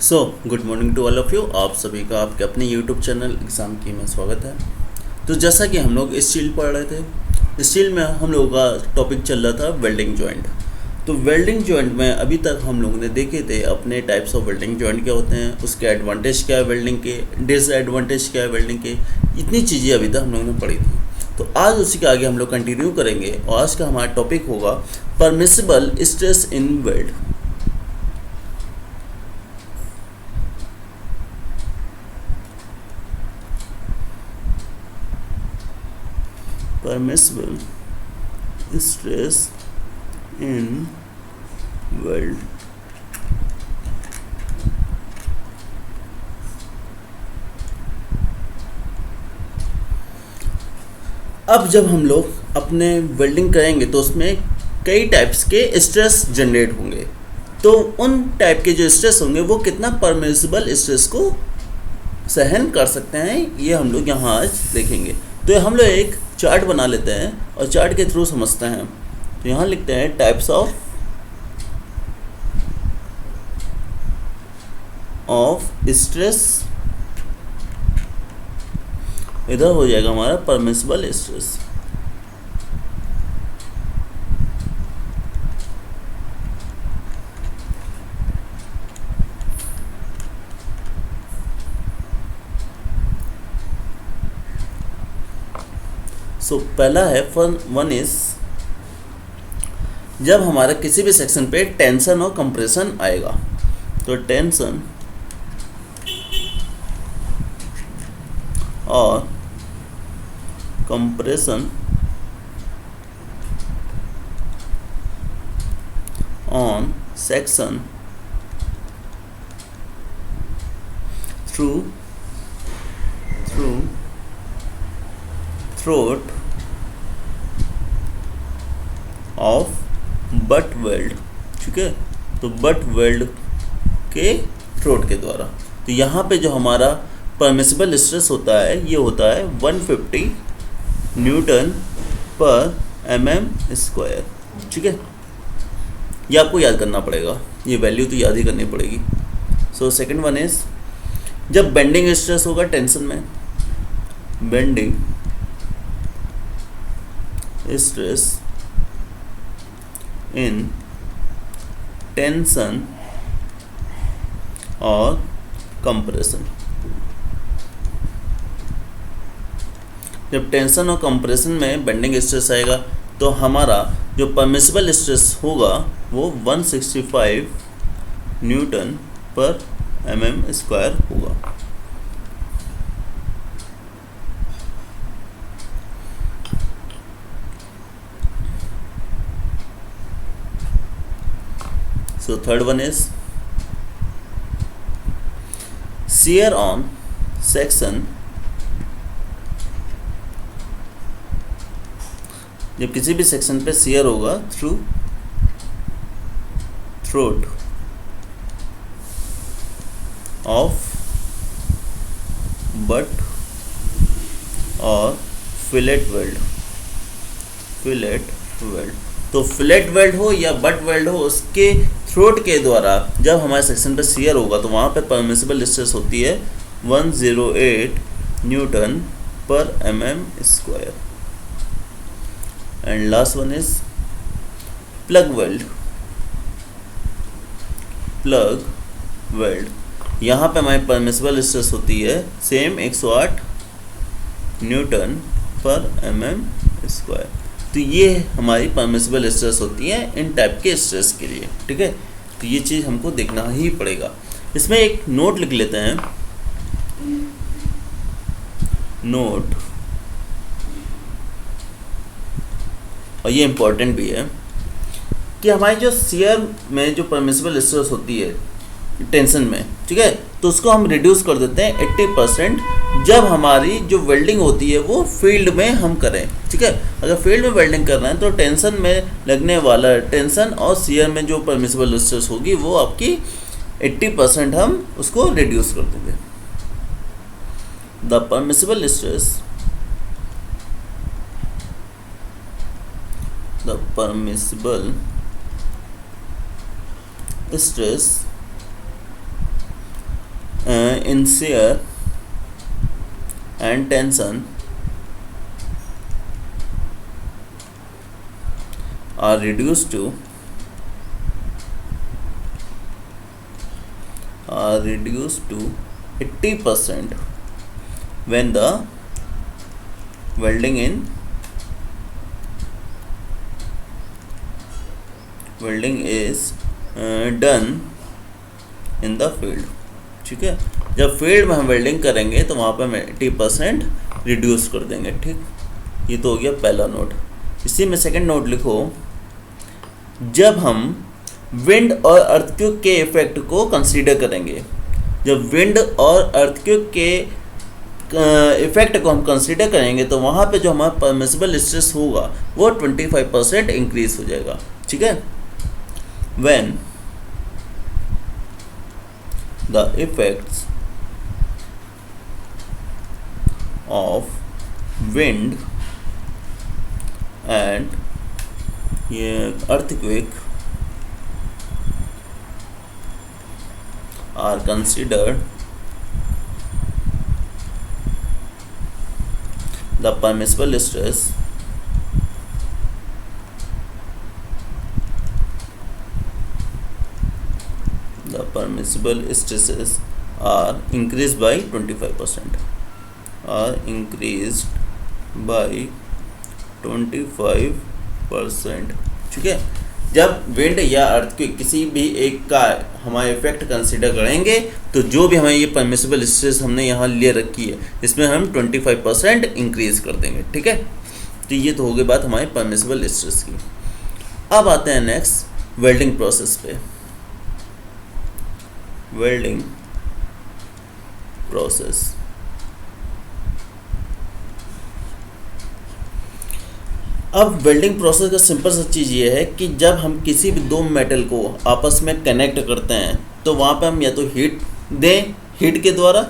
So good morning to all of you. आप सभी का आपके अपने यूट्यूब चैनल एग्ज़ाम की में स्वागत है। तो जैसा कि हम लोग स्टील पढ़ रहे थे, स्टील में हम लोगों का टॉपिक चल रहा था वेल्डिंग जॉइंट। तो वेल्डिंग जॉइंट में अभी तक हम लोगों ने देखे थे अपने टाइप्स ऑफ वेल्डिंग जॉइंट क्या होते हैं, उसके एडवांटेज क्या है वेल्डिंग के, डिसएडवांटेज क्या है वेल्डिंग के, इतनी चीज़ें अभी तक हम लोगों ने पढ़ी थी। तो आज उसी के आगे हम लोग कंटिन्यू करेंगे और आज का हमारा टॉपिक होगा permissible stress in weld. permissible stress in world। अब जब हम लोग अपने वेल्डिंग करेंगे तो उसमें कई टाइप्स के स्ट्रेस जनरेट होंगे। तो उन टाइप के जो स्ट्रेस होंगे वो कितना परमिसिबल स्ट्रेस को सहन कर सकते हैं, ये हम लोग यहाँ आज देखेंगे। तो हम लोग एक चार्ट बना लेते हैं और चार्ट के थ्रू समझते हैं। तो यहाँ लिखते हैं टाइप्स ऑफ स्ट्रेस, इधर हो जाएगा हमारा परमिसिबल स्ट्रेस। सो पहला है वन इज जब हमारा किसी भी सेक्शन पे टेंशन और कंप्रेशन आएगा। तो टेंशन और compression on section through throat of butt weld. ठीक है, तो बट वेल्ड के थ्रोट के द्वारा। तो यहाँ पे जो हमारा परमिसिबल स्ट्रेस होता है ये होता है 150 न्यूटन पर mm²। ठीक है, ये आपको याद करना पड़ेगा, ये वैल्यू तो याद ही करनी पड़ेगी। सो सेकंड वन इज जब बेंडिंग स्ट्रेस होगा टेंशन में, बेंडिंग स्ट्रेस इन टेंशन और कंप्रेशन। जब टेंशन और कंप्रेशन में बेंडिंग स्ट्रेस आएगा तो हमारा जो परमिसिबल स्ट्रेस होगा वो 165 न्यूटन पर mm² होगा। So third one is shear on section। जब किसी भी सेक्शन पे shear होगा थ्रू थ्रोट ऑफ बट और फिलेट वेल्ड। तो फिलेट वेल्ड हो या बट वेल्ड हो, उसके थ्रोट के द्वारा जब हमारे सेक्शन पर शियर होगा तो वहाँ पे परमिसिबल स्ट्रेस होती है 108 न्यूटन पर mm²। And last one is plug weld. यहाँ पे हमारी परमिसिबल स्ट्रेस होती है सेम 108 न्यूटन पर mm²। तो ये हमारी परमिसिबल स्ट्रेस होती है इन टाइप के स्ट्रेस के लिए। ठीक है, तो ये चीज़ हमको देखना ही पड़ेगा। इसमें एक नोट लिख लेते हैं, नोट, और ये इम्पोर्टेंट भी है कि हमारी जो शियर में जो परमिसिबल स्ट्रेस होती है टेंशन में, ठीक है, तो उसको हम रिड्यूस कर देते हैं 80% जब हमारी जो वेल्डिंग होती है वो फील्ड में हम करें। ठीक है, अगर फील्ड में वेल्डिंग करना है तो टेंशन में लगने वाला टेंशन और शियर में जो परमिसिबल स्ट्रेस होगी वो आपकी 80% हम उसको रिड्यूस कर देंगे। The permissible stress the permissible stress in shear and tension are reduced to 80% when the welding is done in the field। ठीक है, जब फील्ड में हम वेल्डिंग करेंगे तो वहाँ पे हम 80% रिड्यूस कर देंगे। ठीक, ये तो हो गया पहला नोट। इसी में सेकंड नोट लिखो, जब हम विंड और अर्थक्वेक के इफेक्ट को कंसीडर करेंगे, जब विंड और अर्थक्वेक के इफेक्ट को हम कंसीडर करेंगे तो वहाँ पे जो हमारा परमिसिबल स्ट्रेस होगा वो 25% इंक्रीज हो जाएगा। ठीक है, when the effects of wind and earthquake are considered, the permissible stress stresses are increased by 25%, are increased by 25%। ठीक है, जब विंड या अर्थक्वेक किसी भी एक का हमारा इफेक्ट कंसीडर करेंगे तो जो भी हमें ये परमिसिबल स्ट्रेस हमने यहाँ ले रखी है इसमें हम 25% इंक्रीज कर देंगे। ठीक है, तो ये तो हो गई बात हमारे परमिसिबल स्ट्रेस की। अब आते हैं नेक्स्ट वेल्डिंग प्रोसेस पे। वेल्डिंग प्रोसेस, अब वेल्डिंग प्रोसेस का सिंपल सा चीज़ ये है कि जब हम किसी भी दो मेटल को आपस में कनेक्ट करते हैं तो वहाँ पे हम या तो हीट दें, हीट के द्वारा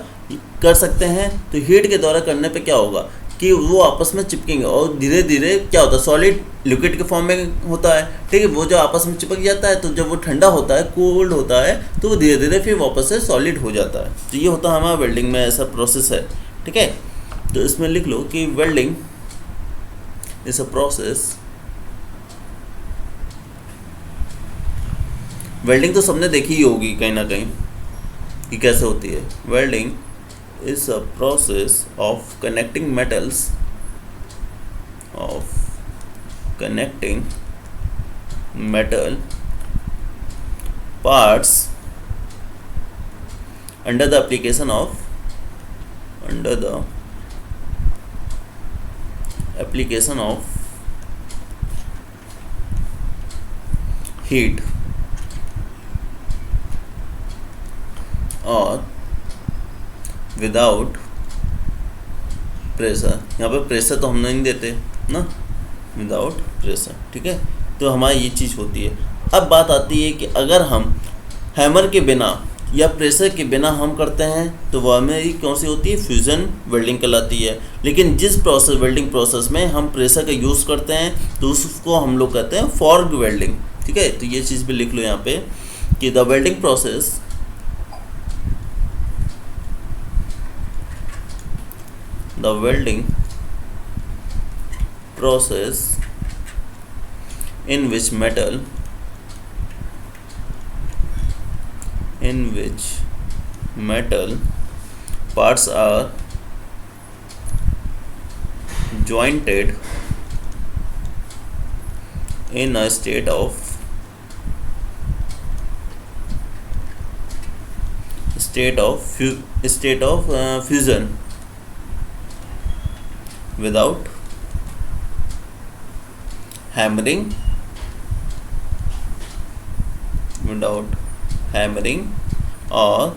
कर सकते हैं। तो हीट के द्वारा करने पे क्या होगा कि वो आपस में चिपकेंगे और धीरे धीरे क्या होता है, सॉलिड लिक्विड के फॉर्म में होता है। ठीक है, वो जो आपस में चिपक जाता है तो जब वो ठंडा होता है, कोल्ड होता है, तो वो धीरे धीरे फिर वापस से सॉलिड हो जाता है। तो ये होता है हमारा वेल्डिंग में ऐसा प्रोसेस है। ठीक है, तो इसमें लिख लो कि welding is a process, welding तो सबने देखी ही होगी कहीं ना कहीं कि कैसे होती है। Welding is a process of connecting metals, metal parts under the application of heat or without pressure. यहाँ पे प्रेशर तो हम नहीं देते ना, विदाउट प्रेशर। ठीक है, तो हमारी ये चीज़ होती है। अब बात आती है कि अगर हम हैमर के बिना या प्रेशर के बिना हम करते हैं तो वह हमारी कौन सी होती है, फ्यूज़न वेल्डिंग कहलाती है। लेकिन जिस प्रोसेस वेल्डिंग प्रोसेस में हम प्रेशर का यूज़ करते हैं तो उसको हम लोग कहते हैं फॉर्ग वेल्डिंग। ठीक है, तो ये चीज़ भी लिख लो यहाँ पे कि the welding process in which metal parts are jointed in a state of fusion without hammering और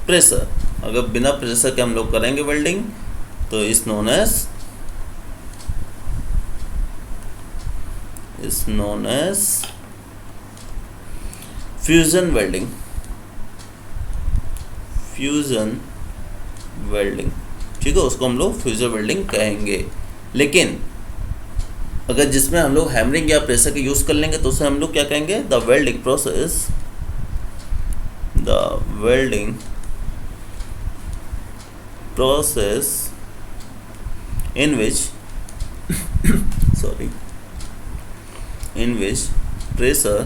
प्रेशर। अगर बिना प्रेशर के हम लोग करेंगे वेल्डिंग तो is known as fusion welding. ठीक है, उसको हम लोग फ्यूजन वेल्डिंग कहेंगे। लेकिन अगर जिसमें हम लोग हैमरिंग या प्रेशर का यूज़ कर लेंगे तो उसे हम लोग क्या कहेंगे, the welding process in which in which pressure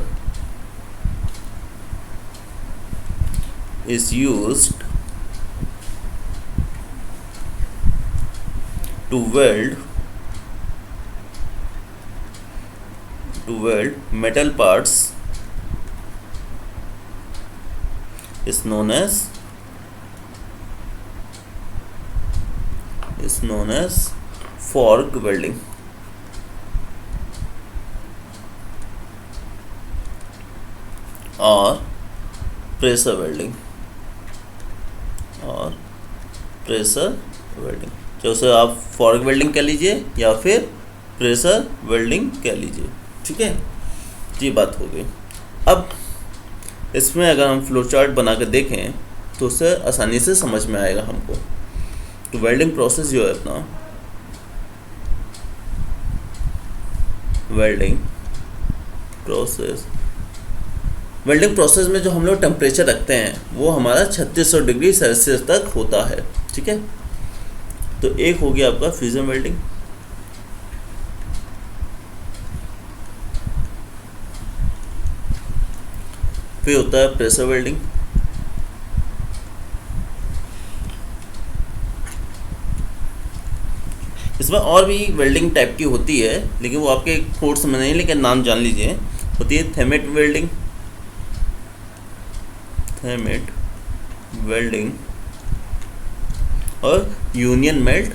is used to weld metal parts is known as fork welding. और प्रेशर वेल्डिंग तो उसे आप फॉर्क वेल्डिंग कह लीजिए या फिर प्रेशर वेल्डिंग कह लीजिए। ठीक है, ये बात हो गई। अब इसमें अगर हम फ्लो चार्ट बना कर देखें तो उससे आसानी से समझ में आएगा हमको। तो वेल्डिंग प्रोसेस जो है अपना, वेल्डिंग प्रोसेस में जो हम लोग टेम्परेचर रखते हैं वो हमारा 3600 डिग्री सेल्सियस तक होता है। ठीक है, तो एक हो गया आपका फ्यूजन वेल्डिंग, फिर होता है प्रेशर वेल्डिंग, इसमें और भी वेल्डिंग टाइप की होती है लेकिन वो आपके कोर्स में नहीं, लेकिन नाम जान लीजिए। होती है थर्मेट वेल्डिंग और यूनियन मेल्ट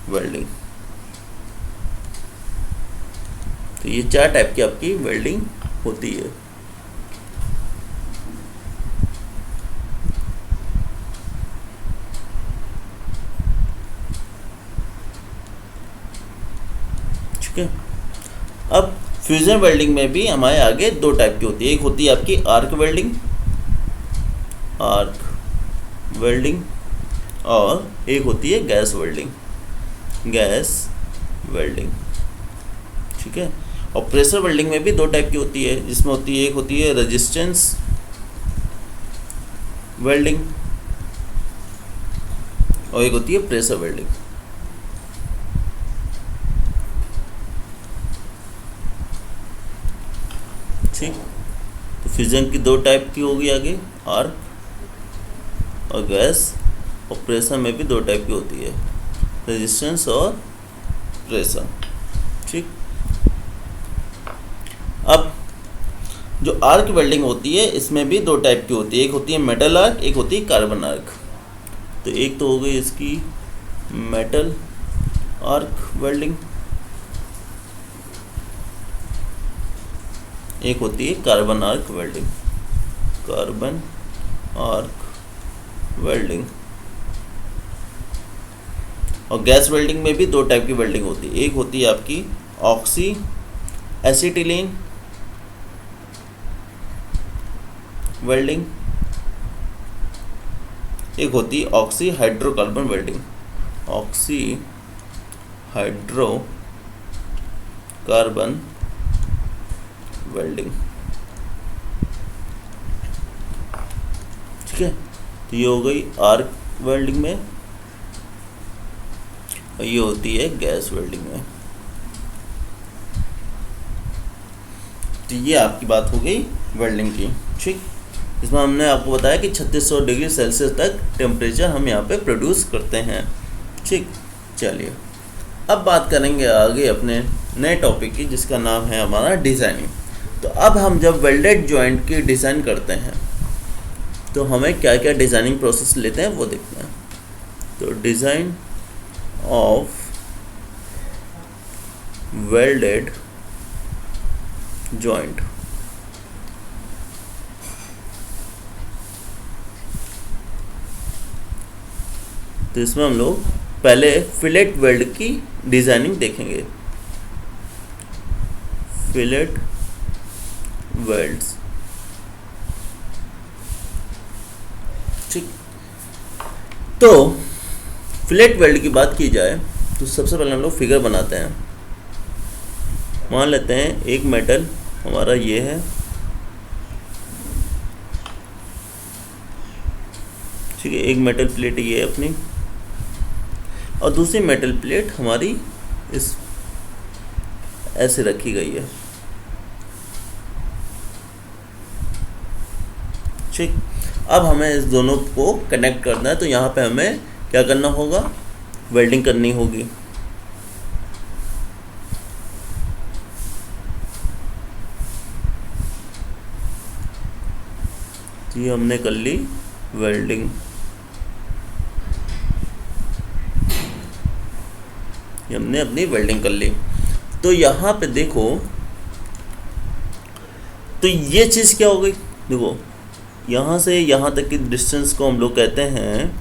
वेल्डिंग। तो ये 4 टाइप की आपकी वेल्डिंग होती है। ठीक है, अब फ्यूजन वेल्डिंग में भी हमारे आगे 2 टाइप की होती है। एक होती है आपकी आर्क वेल्डिंग और एक होती है गैस वेल्डिंग। ठीक है, और प्रेशर वेल्डिंग में भी 2 टाइप की होती है, जिसमें होती है एक होती है रेजिस्टेंस वेल्डिंग और एक होती है प्रेशर वेल्डिंग। ठीक, तो फ्यूजन की 2 टाइप की होगी आगे, आर्क और गैस, और प्रेशर में भी 2 टाइप की होती है, रेजिस्टेंस और प्रेशर। ठीक, अब जो आर्क वेल्डिंग होती है इसमें भी 2 टाइप की होती है, एक होती है मेटल आर्क, एक होती है कार्बन आर्क। तो एक तो हो गई इसकी मेटल आर्क वेल्डिंग, एक होती है कार्बन आर्क वेल्डिंग। और गैस वेल्डिंग में भी 2 टाइप की वेल्डिंग होती है, एक होती है आपकी ऑक्सी एसिटिलीन वेल्डिंग, एक होती है ऑक्सी हाइड्रोकार्बन वेल्डिंग। ठीक है, तो ये हो गई आर्क वेल्डिंग में और ये होती है गैस वेल्डिंग में। तो ये आपकी बात हो गई वेल्डिंग की। ठीक, इसमें हमने आपको बताया कि 3600 डिग्री सेल्सियस तक टेम्परेचर हम यहाँ पे प्रोड्यूस करते हैं। ठीक, चलिए अब बात करेंगे आगे अपने नए टॉपिक की, जिसका नाम है हमारा डिज़ाइनिंग। तो अब हम जब वेल्डेड जॉइंट की डिज़ाइन करते हैं तो हमें क्या क्या डिज़ाइनिंग प्रोसेस लेते हैं वो देखते हैं। तो डिज़ाइन ऑफ वेल्डेड जॉइंट, तो इसमें हम लोग पहले फिलेट वेल्ड की डिज़ाइनिंग देखेंगे। फिलेट वेल्ड्स, ठीक। तो फिलेट वेल्ड की बात की जाए तो सबसे पहले हम लोग फिगर बनाते हैं। मान लेते हैं एक मेटल हमारा ये है ठीक है। एक मेटल प्लेट ये है अपनी, और दूसरी मेटल प्लेट हमारी इस ऐसे रखी गई है, ठीक। अब हमें इस दोनों को कनेक्ट करना है, तो यहाँ पे हमें क्या करना होगा, वेल्डिंग करनी होगी। ये हमने कर ली वेल्डिंग, ये हमने अपनी वेल्डिंग कर ली। तो यहाँ पे देखो, तो ये चीज़ क्या हो गई, देखो यहाँ से यहाँ तक की डिस्टेंस को हम लोग कहते हैं,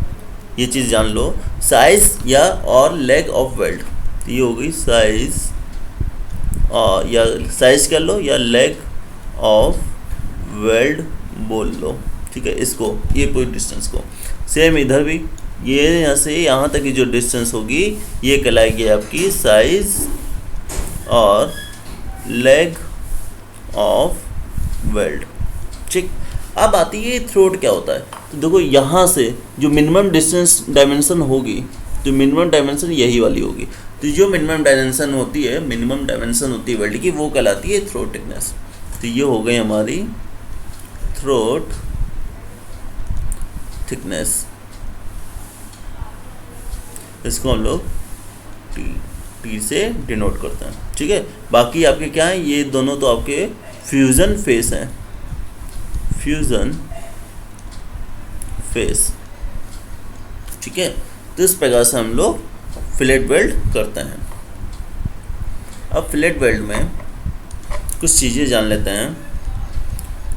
ये चीज़ जान लो, साइज या और लेग ऑफ वेल्ड। ये हो गई साइज, या साइज कर लो या लेग ऑफ वेल्ड बोल लो, ठीक है। इसको ये पूरी डिस्टेंस को सेम इधर भी, ये यहाँ से यहाँ तक की जो डिस्टेंस होगी ये कहलाएगी आपकी साइज और लेग ऑफ वेल्ड, ठीक। अब आती है थ्रोट क्या होता है। तो देखो यहाँ से जो मिनिमम डिस्टेंस डायमेंशन होगी, तो मिनिमम डायमेंशन यही वाली होगी। तो जो मिनिमम डायमेंशन होती है वेल्ड की, वो कहलाती है थ्रोट थिकनेस। तो ये हो गई हमारी थ्रोट थिकनेस, इसको हम लोग टी से डिनोट करते हैं, ठीक है। बाकी आपके क्या है, ये दोनों तो आपके फ्यूजन फेस हैं, फ्यूजन फेस, ठीक है। तो इस प्रकार से हम लोग फिलेट वेल्ड करते हैं। अब फिलेट वेल्ड में कुछ चीज़ें जान लेते हैं।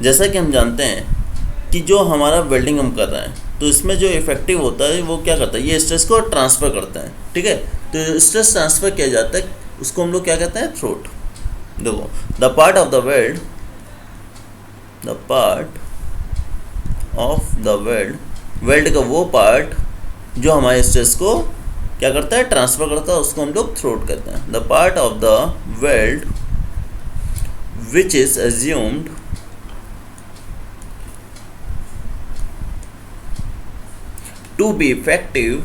जैसा कि हम जानते हैं कि जो हमारा वेल्डिंग हम कर रहे हैं, तो इसमें जो इफेक्टिव होता है वो क्या करता है, ये स्ट्रेस को ट्रांसफ़र करता है, ठीक है। तो स्ट्रेस ट्रांसफ़र किया जाता है, उसको हम लोग क्या कहते हैं, थ्रोट। देखो, the part of the weld, the part of the weld, weld का वो पार्ट जो हमारे स्ट्रेस को क्या करता है, ट्रांसफ़र करता है, उसको हम लोग थ्रोट कहते हैं। The part of the weld which is assumed to be effective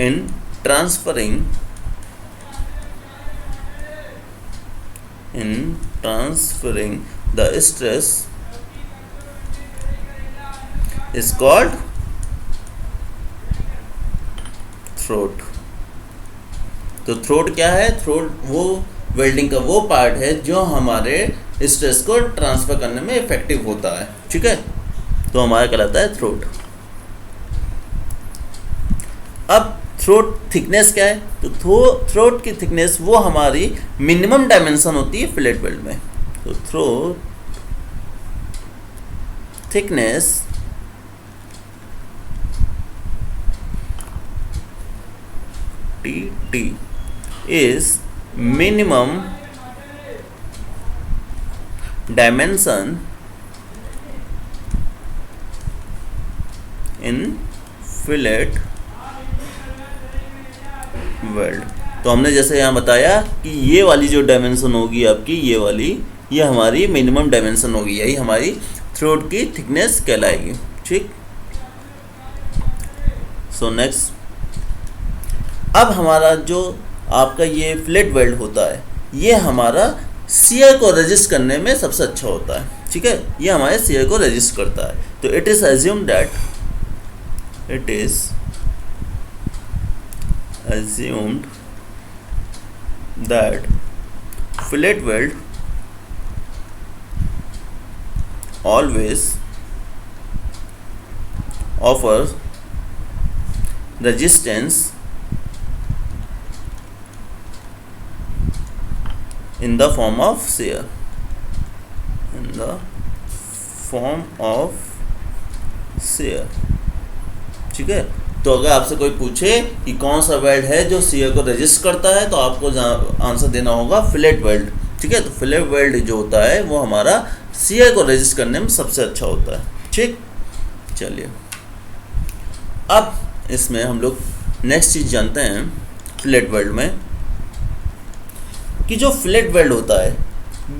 in transferring the stress is called throat। तो थ्रोट क्या है, थ्रोट वो वेल्डिंग का वो पार्ट है जो हमारे स्ट्रेस को ट्रांसफ़र करने में इफेक्टिव होता है, ठीक है। तो हमारा कहलाता है थ्रोट। अब थ्रोट थिकनेस क्या है, तो थ्रोट की थिकनेस वो हमारी मिनिमम डायमेंशन होती है फिलेट वेल्ड में। तो throat thickness T is minimum dimension in fillet weld। तो हमने जैसे यहाँ बताया कि ये वाली जो डायमेंशन होगी आपकी, ये वाली, ये हमारी मिनिमम डायमेंशन होगी, यही हमारी थ्रोट की थिकनेस कहलाएगी, ठीक। सो नेक्स्ट, अब हमारा जो आपका ये फिलेट वेल्ड होता है, ये हमारा शियर को रेजिस्ट करने में सबसे अच्छा होता है, ठीक है। ये हमारे शियर को रेजिस्ट करता है। तो it is assumed that fillet weld always offer resistance in the form of shear, ठीक है। तो अगर आपसे कोई पूछे कि कौन सा वेल्ड है जो शियर को रेजिस्ट करता है, तो आपको आंसर देना होगा फिलेट वेल्ड, ठीक है। तो फिलेट वेल्ड जो होता है वो हमारा शियर को रेजिस्ट करने में सबसे अच्छा होता है, ठीक। चलिए, अब इसमें हम लोग नेक्स्ट चीज़ जानते हैं फिलेट वेल्ड में, कि जो फिलेट वेल्ड होता है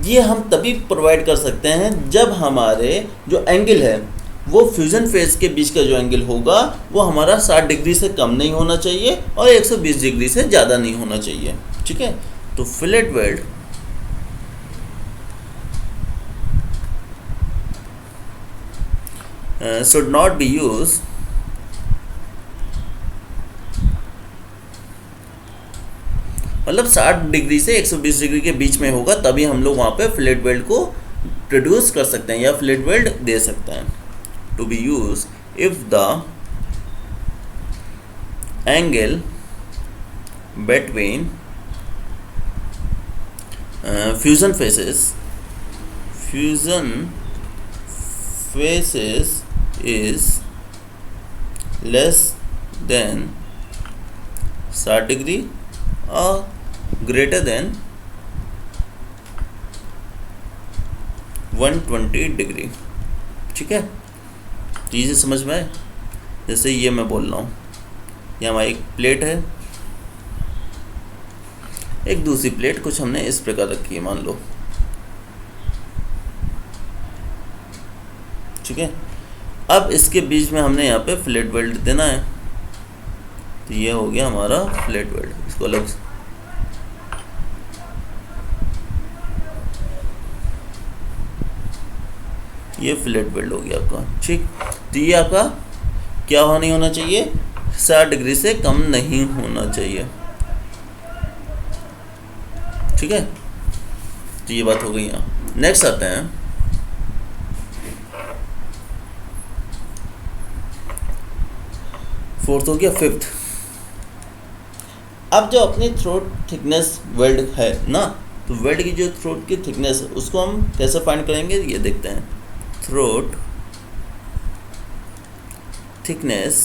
ये हम तभी प्रोवाइड कर सकते हैं जब हमारे जो एंगल है वो फ्यूजन फेज के बीच का जो एंगल होगा वो हमारा 60 डिग्री से कम नहीं होना चाहिए और 120 डिग्री से ज़्यादा नहीं होना चाहिए। ठीक है, तो fillet weld should not be used मतलब 60 डिग्री से 120 डिग्री के बीच में होगा, तभी हम लोग वहाँ पे फिलेट वेल्ड को प्रोड्यूस कर सकते हैं या फिलेट वेल्ड दे सकते हैं। To be use if the angle between fusion faces is less than 60 degree or greater than 120 degree. ठीक है, चीज़ें समझ में आए। जैसे ये मैं बोल रहा हूँ, ये हमारी एक प्लेट है, एक दूसरी प्लेट कुछ हमने इस प्रकार रखी है, मान लो। ठीक है, अब इसके बीच में हमने यहाँ पे फिलेट वेल्ड देना है, तो ये हो गया हमारा फिलेट वेल्ड। इसको अलग से ये फिलेट वेल्ड हो गया आपका। ठीक, तो ये आपका क्या नहीं होना चाहिए, 60 डिग्री से कम नहीं होना चाहिए। ठीक है, तो ये बात हो गई। यहाँ नेक्स्ट आते हैं फोर्थ हो गया, फिफ्थ। अब जो अपनी थ्रोट थिकनेस वेल्ड है ना, तो वेल्ड की जो थ्रोट की थिकनेस है उसको हम कैसे फाइंड करेंगे, ये देखते हैं। Throat thickness